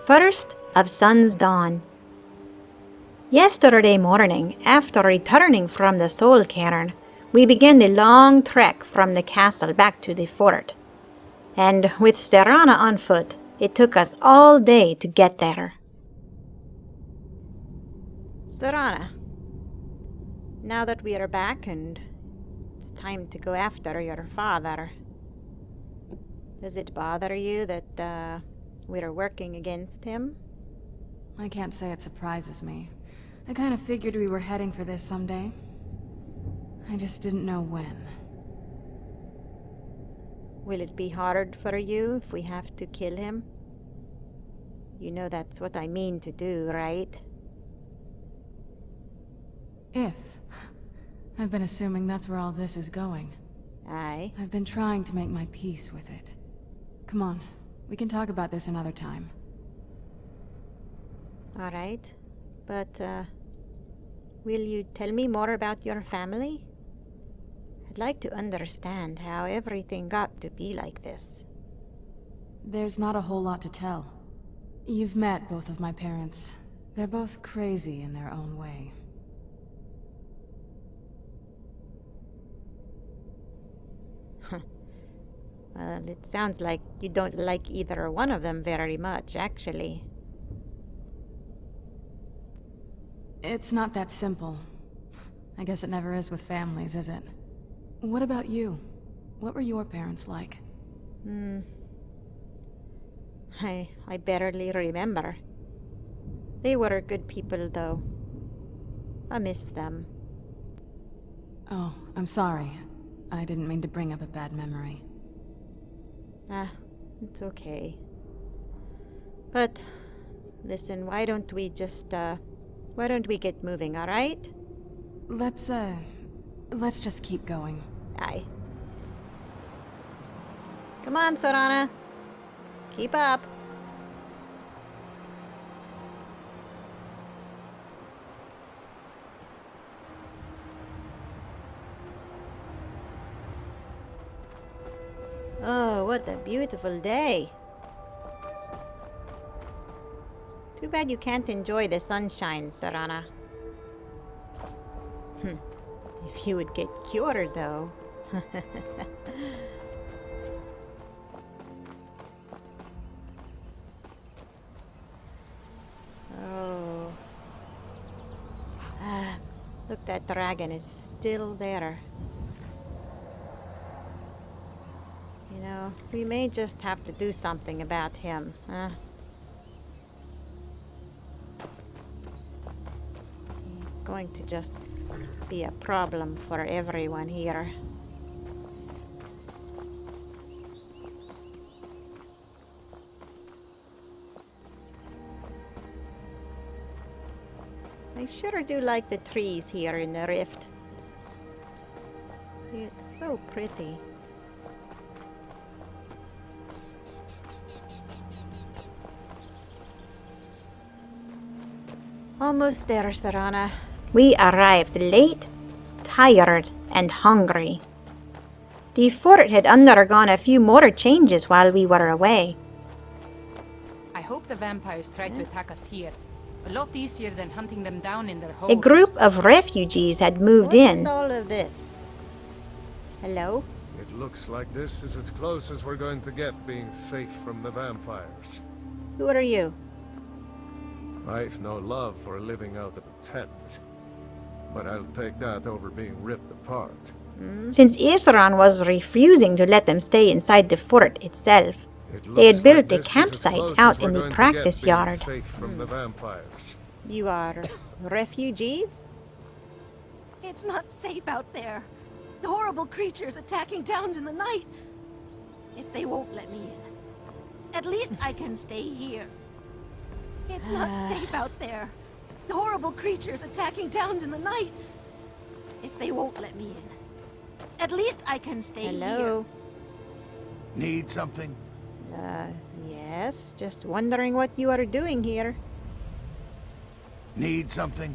First of Sun's Dawn. Yesterday morning, after returning from the Soul Cairn, we began the long trek from the castle back to the fort. And with Serana on foot, it took us all day to get there. Serana, now that we are back and it's time to go after your father, does it bother you that we're working against him? I can't say it surprises me. I kind of figured we were heading for this someday. I just didn't know when. Will it be hard for you if we have to kill him? You know that's what I mean to do, right? If. I've been assuming that's where all this is going. Aye. I've been trying to make my peace with it. Come on, we can talk about this another time. All right. But, will you tell me more about your family? I'd like to understand how everything got to be like this. There's not a whole lot to tell. You've met both of my parents. They're both crazy in their own way. Well, it sounds like you don't like either one of them very much, actually. It's not that simple. I guess it never is with families, is it? What about you? What were your parents like? I barely remember. They were good people, though. I miss them. Oh, I'm sorry. I didn't mean to bring up a bad memory. It's okay. But, listen, why don't we get moving, alright? Let's just keep going. Aye. Come on, Serana. Keep up. Oh, what a beautiful day. Too bad you can't enjoy the sunshine, Serana. If you would get cured, though. Oh. Look, that dragon is still there. You know, we may just have to do something about him, huh? He's going to just be a problem for everyone here. I sure do like the trees here in the rift. It's so pretty. Almost there, Serana. We arrived late, tired, and hungry. The fort had undergone a few more changes while we were away. I hope the vampires try to attack us here. A lot easier than hunting them down in their holes. A group of refugees had moved in. What is all of this? Hello? It looks like this is as close as we're going to get being safe from the vampires. Who are you? I've no love for living out of a tent, but I'll take that over being ripped apart. Since Isran was refusing to let them stay inside the fort itself, they had built a campsite out in the practice yard. Safe from the vampires. You are refugees? It's not safe out there. The horrible creatures attacking towns in the night. If they won't let me in, at least I can stay here. It's not safe out there. The horrible creatures attacking towns in the night. If they won't let me in, at least I can stay Hello? here. Need something? Yes. Just wondering what you are doing here. Need something?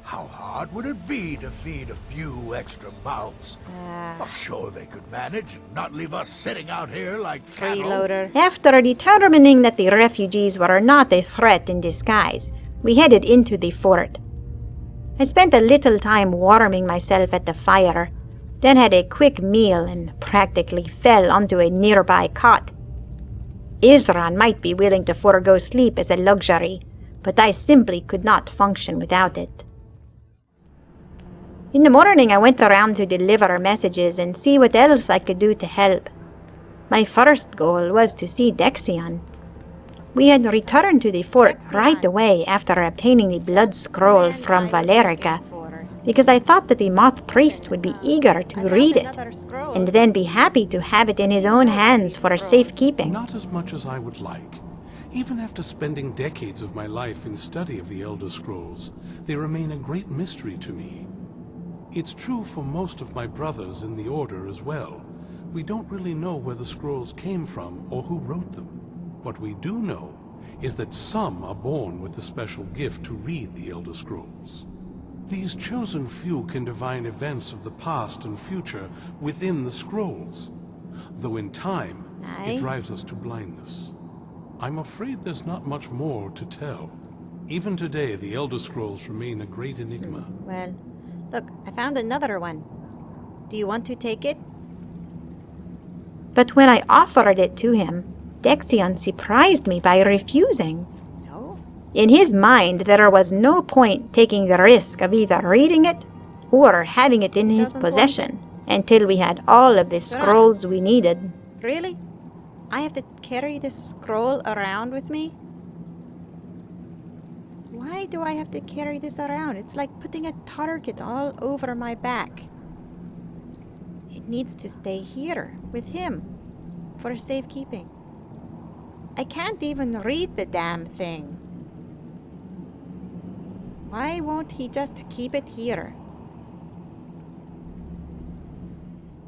How hard would it be to feed a few extra mouths? I'm sure they could manage and not leave us sitting out here like cattle. Freeloader. After determining that the refugees were not a threat in disguise, we headed into the fort. I spent a little time warming myself at the fire, then had a quick meal and practically fell onto a nearby cot. Isran might be willing to forego sleep as a luxury, but I simply could not function without it. In the morning, I went around to deliver messages and see what else I could do to help. My first goal was to see Dexion. We had returned to the fort right away after obtaining the blood scroll from Valerica, because I thought that the moth priest would be eager to read it, and then be happy to have it in his own hands for safekeeping. Not as much as I would like. Even after spending decades of my life in study of the Elder Scrolls, they remain a great mystery to me. It's true for most of my brothers in the Order as well. We don't really know where the scrolls came from or who wrote them. What we do know is that some are born with the special gift to read the Elder Scrolls. These chosen few can divine events of the past and future within the scrolls, though in time it drives us to blindness. I'm afraid there's not much more to tell. Even today, the Elder Scrolls remain a great enigma. Well, look, I found another one. Do you want to take it? But when I offered it to him, Dexion surprised me by refusing. No? In his mind, there was no point taking the risk of either reading it or having it in his possession until we had all of the scrolls we needed. Really? I have to carry this scroll around with me? Why do I have to carry this around? It's like putting a target all over my back. It needs to stay here with him for safekeeping. I can't even read the damn thing. Why won't he just keep it here?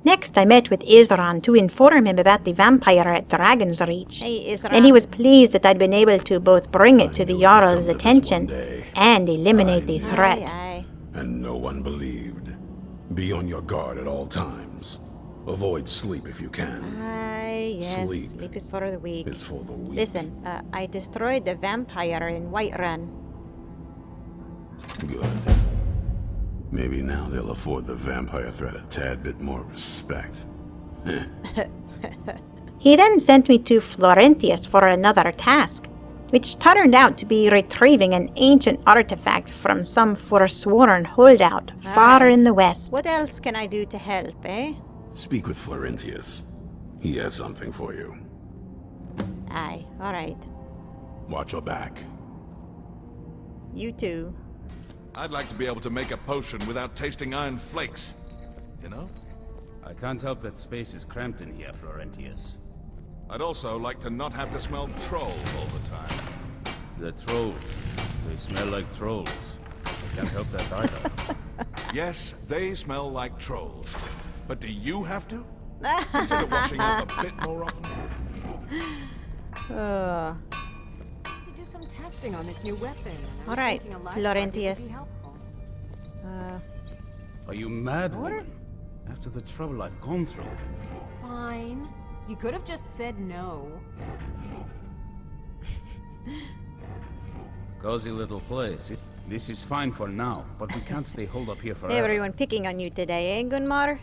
Next, I met with Isran to inform him about the vampire at Dragon's Reach. Hey, Isran. And he was pleased that I'd been able to both bring it to the Jarl's attention and eliminate the threat. Aye, And no one believed. Be on your guard at all times. Avoid sleep if you can. aye. Yes, Sleep sleep is for the weak. It's for the weak. Listen, I destroyed the vampire in Whiterun. Good. Maybe now they'll afford the vampire threat a tad bit more respect. He then sent me to Florentius for another task, which turned out to be retrieving an ancient artifact from some forsworn holdout far in the west. What else can I do to help, eh? Speak with Florentius. He has something for you. Aye, alright. Watch your back. You too. I'd like to be able to make a potion without tasting iron flakes. You know? I can't help that space is cramped in here, Florentius. I'd also like to not have to smell troll all the time. The trolls. They smell like trolls. I can't help that either. Yes, they smell like trolls. But do you have to? Consider washing up a bit more often. Oh. To do some testing on this new weapon. All right, Florentius. Are you mad, woman? After the trouble I've gone through. Fine. You could have just said no. Cozy little place. This is fine for now, but we can't stay holed up here forever. Everyone picking on you today, eh, Gunmar?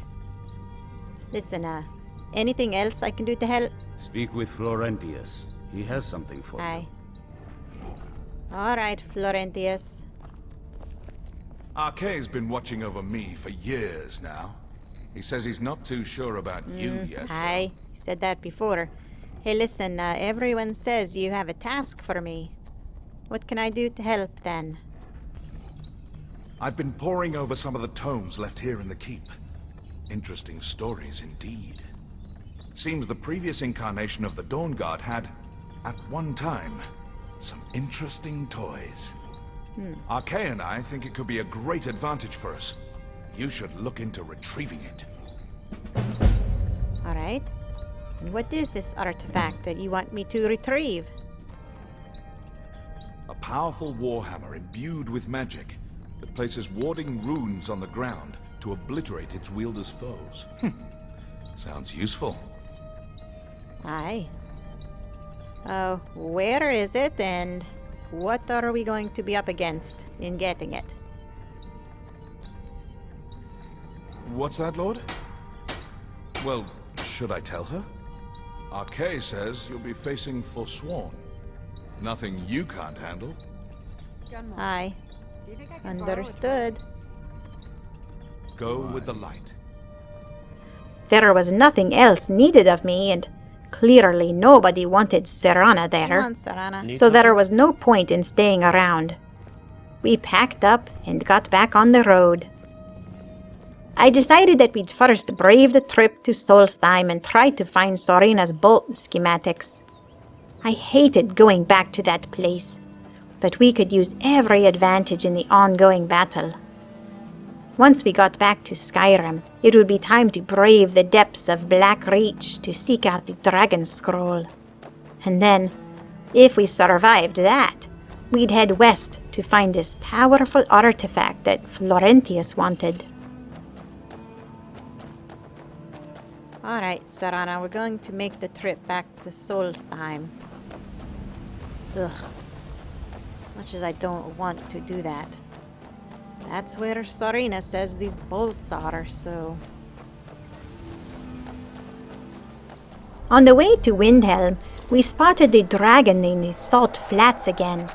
Listen, anything else I can do to help? Speak with Florentius. He has something for Aye. Alright, Florentius. Arkay's been watching over me for years now. He says he's not too sure about you yet. Aye, he said that before. Hey, listen, everyone says you have a task for me. What can I do to help, then? I've been poring over some of the tomes left here in the keep. Interesting stories indeed. Seems the previous incarnation of the Dawnguard had, at one time, some interesting toys. Arkay and I think it could be a great advantage for us. You should look into retrieving it. Alright. And what is this artifact that you want me to retrieve? A powerful warhammer imbued with magic that places warding runes on the ground to obliterate its wielder's foes. Sounds useful. Aye. Where is it, and what are we going to be up against in getting it? What's that, Lord? Well, should I tell her? Arkay says you'll be facing Forsworn. Nothing you can't handle. Aye. Do you think I can borrow a Understood. Go with the light. There was nothing else needed of me, and clearly nobody wanted Serana there. Come on, Serana. So there was no point in staying around. We packed up and got back on the road. I decided that we'd first brave the trip to Solstheim and try to find Serena's bolt schematics. I hated going back to that place, but we could use every advantage in the ongoing battle. Once we got back to Skyrim, it would be time to brave the depths of Black Reach to seek out the Dragon Scroll. And then, if we survived that, we'd head west to find this powerful artifact that Florentius wanted. Alright, Serana, we're going to make the trip back to Solstheim. Ugh. Much as I don't want to do that. That's where Serena says these bolts are, so... On the way to Windhelm, we spotted the dragon in the Salt Flats again.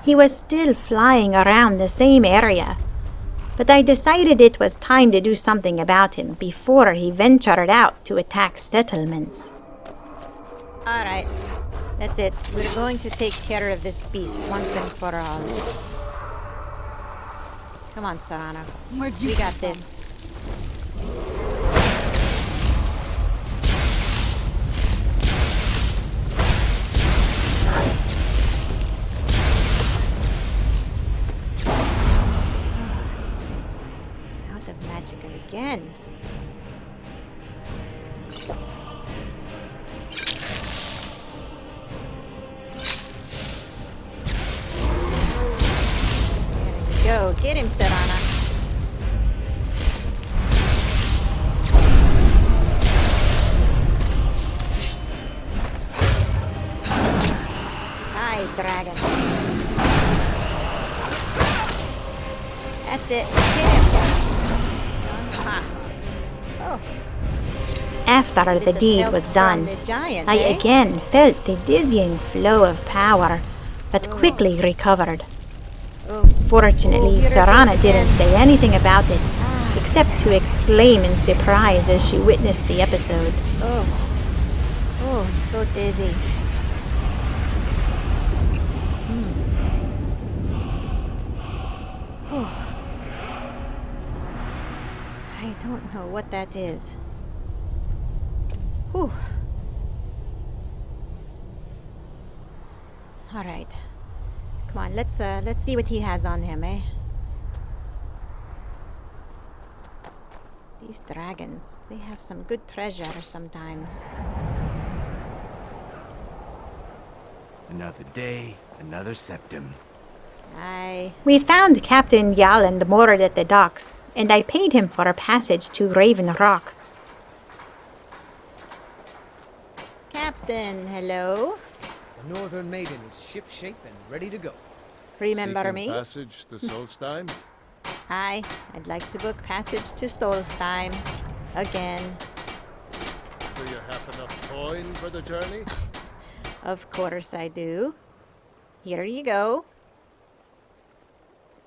He was still flying around the same area, but I decided it was time to do something about him before he ventured out to attack settlements. Alright, that's it. We're going to take care of this beast once and for all. Come on, Serana. We got this. Out of magic again. Go, get him, Serana. Hi, dragon. That's it. Hit him. Oh. After the deed was done, I again felt the dizzying flow of power, but quickly recovered. Fortunately, Serana didn't say anything about it, except to exclaim in surprise as she witnessed the episode. Oh, I'm so dizzy. I don't know what that is. Whew. All right. Come on, let's see what he has on him, eh? These dragons, they have some good treasure sometimes. Another day, another septum. Aye. We found Captain Yalland moored at the docks, and I paid him for a passage to Raven Rock. Captain, hello? The Northern Maiden is shipshape and ready to go. Remember Seeking me? Passage to Solstheim? Aye, I'd like to book passage to Solstheim. Again. Do you have enough coin for the journey? Of course I do. Here you go.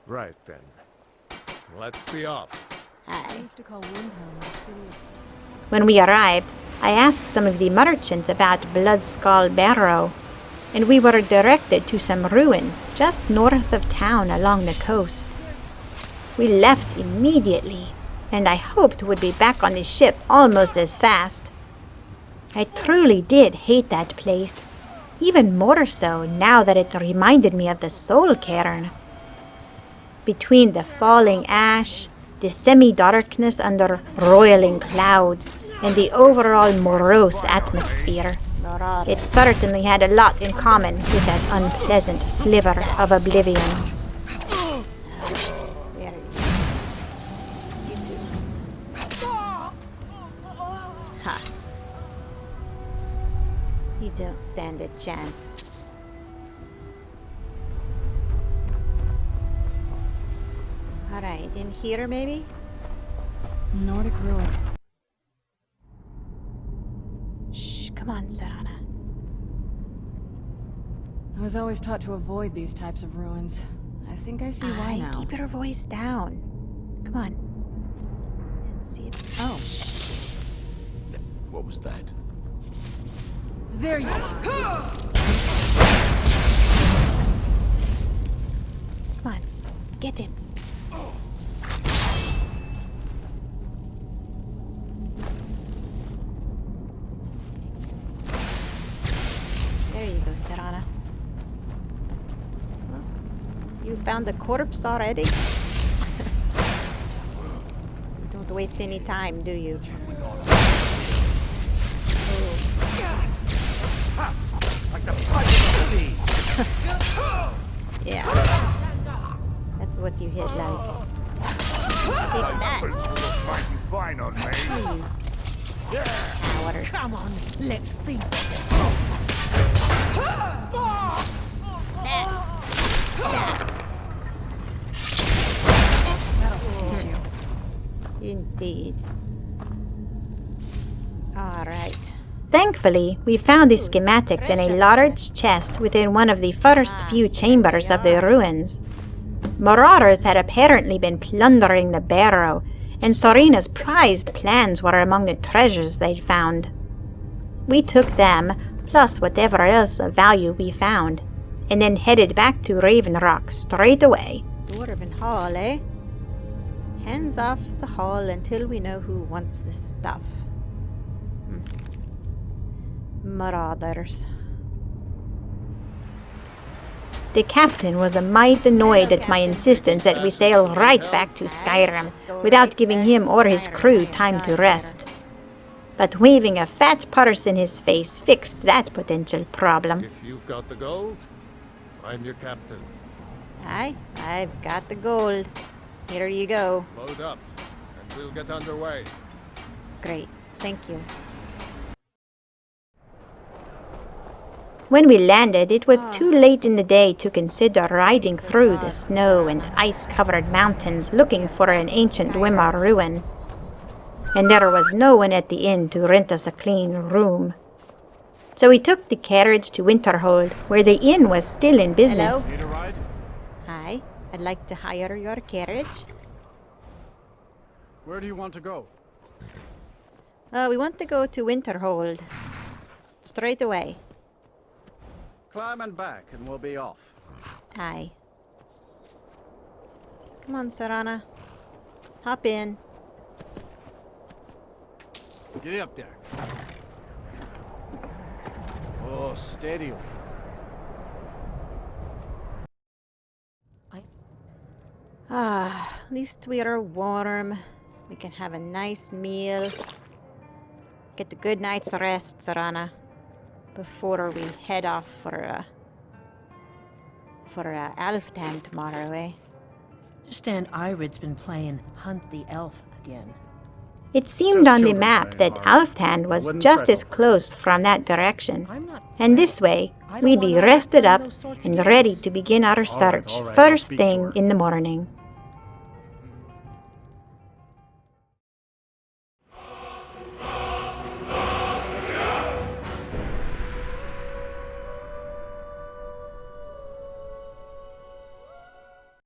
Right then. Let's be off. I Aye. used to call Windhelm the city. When we arrived, I asked some of the merchants about Bloodskull Barrow, and we were directed to some ruins just north of town along the coast. We left immediately, and I hoped would be back on the ship almost as fast. I truly did hate that place, even more so now that it reminded me of the Soul Cairn. Between the falling ash, the semi-darkness under roiling clouds, and the overall morose atmosphere, it certainly had a lot in common with that unpleasant sliver of oblivion. Ha. You don't stand a chance. Alright, in here maybe? Nordic ruin. Shh, come on, Serana. I was always taught to avoid these types of ruins. I think I see why now. Keep your voice down. Come on. Let's see if... Oh. What was that? There you are. Come on. Get him. There you go, Serana. Well, you found a corpse already? Don't waste any time, do you? Yeah. That's what you hit like. Take that. Mighty fine on me. Water. Come on, let's see. That'll teach you. Indeed. Alright. Thankfully, we found the schematics in a large chest within one of the first few chambers of the ruins. Marauders had apparently been plundering the barrow, and Serena's prized plans were among the treasures they'd found. We took them, plus whatever else of value we found, and then headed back to Raven Rock straight away. Dwarven Hall, eh? Hands off the hall until we know who wants this stuff. Marauders. The captain was a mite annoyed at my insistence that we sail right back to Skyrim without giving him or his crew time to rest. But waving a fat purse in his face fixed that potential problem. If you've got the gold, I'm your captain. Aye, I've got the gold. Here you go. Load up, and we'll get underway. Great, thank you. When we landed, it was too late in the day to consider riding through the snow and ice-covered mountains looking for an ancient Wimmer ruin. And there was no one at the inn to rent us a clean room. So we took the carriage to Winterhold, where the inn was still in business. Need a ride? Hi, I'd like to hire your carriage. Where do you want to go? We want to go to Winterhold. Straight away. Climb and back, and we'll be off. Aye. Come on, Serana. Hop in. Get up there. Oh, steady. At least we are warm. We can have a nice meal. Get a good night's rest, Serana, before we head off for Alftan tomorrow, eh? Understand Irid's been playing Hunt the Elf again. It seemed on the map that Alftan was just as close from that direction. And this way, we'd be rested up and ready to begin our search first thing in the morning.